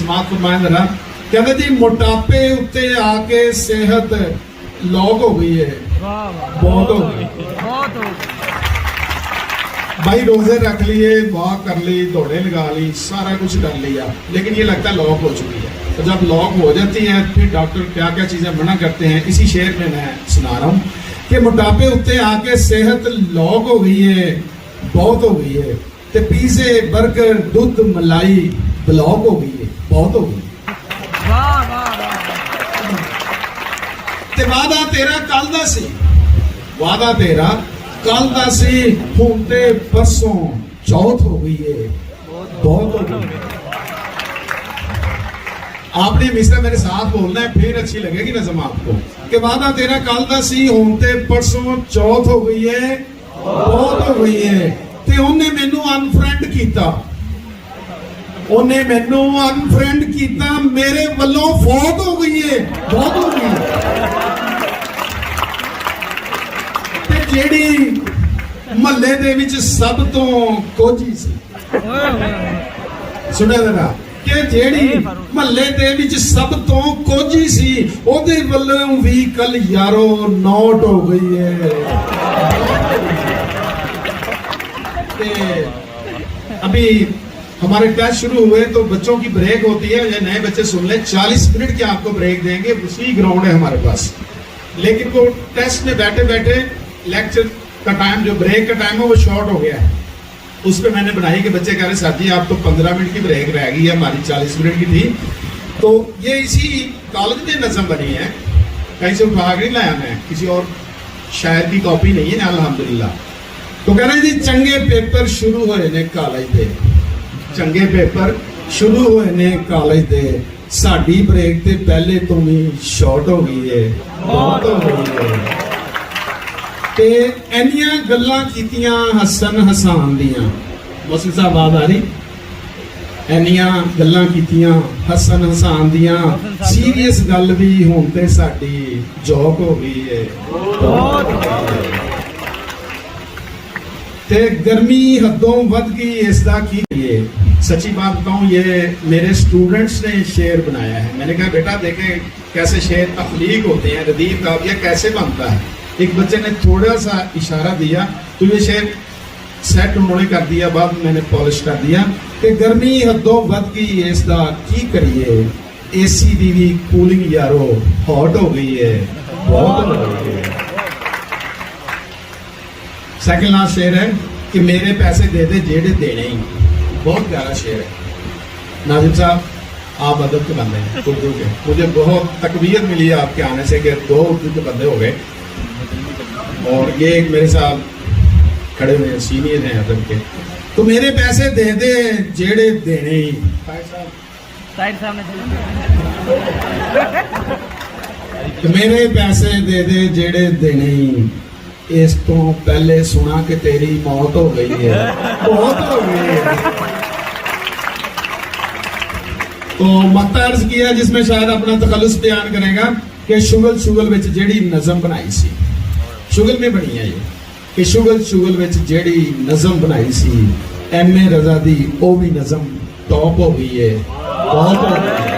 समाप्त फरमाया जरा। कहते जी मोटापे उत्ते आके सेहत लॉक हो गई है, बहुत हो गई, बहुत हो भाई रोजे रख लिए, वॉक कर ली, दौड़े लगा ली, सारा कुछ कर लिया, लेकिन ये लगता है लॉक हो चुकी है। तो जब लॉक हो जाती है फिर डॉक्टर क्या क्या चीजें मना करते हैं, इसी शेर में मैं सुना रहा हूँ कि मोटापे उत्ते आके सेहत लॉक हो गई है, बहुत हो गई है, ते पिज़्ज़े बर्गर दूध मलाई ब्लॉक हो गई है, बहुत हो गई। वाह वाह वाह ते वादा तेरा कल दा सी, वादा तेरा कल दा सी, हुण ते परसों चौथ हो गई है, बहुत हो गई। आपने मिस्टर मेरे साथ बोलना है, फिर अच्छी लगेगी नज़म आपको कि वादा तेरा कल दा सी, हुण ते परसों चौथ हो गई है, बहुत हो गई है। ते उन्हें मैनू अनफ्रेंड कीता, उन्हें मैनू अनफ्रेंड कीता, मेरे वल्लों फौत हो गई है, बहुत हो गई है। ते जेड़ी महल्ले दे विच सब तो कोझी सी, सुनिया जरा, कि जेड़ी महल्ले दे विच सब तो कोझी सी, ओदे वल्लों भी कल यारो नोट हो गई है। अभी हमारे टेस्ट शुरू हुए तो बच्चों की ब्रेक होती है, ये नए बच्चे सुन ले, 40 मिनट की आपको ब्रेक देंगे, उसी ग्राउंड है हमारे पास। लेकिन वो टेस्ट में बैठे बैठे लेक्चर का टाइम, जो ब्रेक का टाइम है वो शॉर्ट हो गया है। उस पर मैंने बनाई कि बच्चे कह रहे सर जी आप तो 15 मिनट की ब्रेक रह गई है, हमारी 40 मिनट की थी। तो ये इसी कॉलेज में नज़म बनी है, कहीं से उठा नहीं लाया मैं, किसी और शायर की कॉपी नहीं है अल्हम्दुलिल्लाह। तो कह रहे जी चंगे पेपर शुरू होए ने कॉलेज दे, चंगे पेपर शुरू होए ने कॉलेज दे, साडी ब्रेक ते पहले तो भी शॉर्ट हो गई है, बहुत हो गई है। ते इन्नियां गल्लां कीतियां हसन हसान दियां, मौसी साहब आवाज आ रही, इन्नियां गल्लां कीतियां हसन हसान दियां, सीरियस गल भी हुण ते साडी जोक हो गई है, बहुत हो गई है। ते गर्मी हदों वध गई, इसका की ये सच्ची बात बताऊं, ये मेरे स्टूडेंट्स ने शेर बनाया है। मैंने कहा बेटा देखें कैसे शेर तख्लीक होते हैं, रदीफ काफिया कैसे बनता है। एक बच्चे ने थोड़ा सा इशारा दिया तो ये शेर सेट उन्होंने कर दिया, बाद में मैंने पॉलिश कर दिया कि गर्मी हदों वध गई, इसका की करिए, एसी दी भी कूलिंग यारो हॉट हो गई है, बहुत हो गई है। सेकंड लास्ट शेर है कि मेरे पैसे दे दे जेड़े देने ही, बहुत प्यारा शेर है। नाजिम साहब आप अदब के बंदे हैं उर्दू के, मुझे बहुत तकबीयत मिली है आपके आने से कि 2 उर्दू के बंदे हो गए, और ये एक मेरे साथ खड़े हुए सीनियर हैं अदब के। तो मेरे पैसे दे दे जेड़े देने ही, तो मेरे पैसे दे दे जेड़े देने ही, इस तो पहले सुना कि तेरी मौत हो गई है, बहुत हो गई है। तो मक्ता अर्ज किया जिसमें शायद अपना तखल्लुस बयान करेगा कि शुगल शुगल विच जेड़ी नज़म बनाई सी, शुगल में बनी है ये कि शुगल शुगल विच जेड़ी नज़म बनाई सी, एम ए रजा दी ओ भी नज़म टॉप हो गई है, बहुत हो गई है।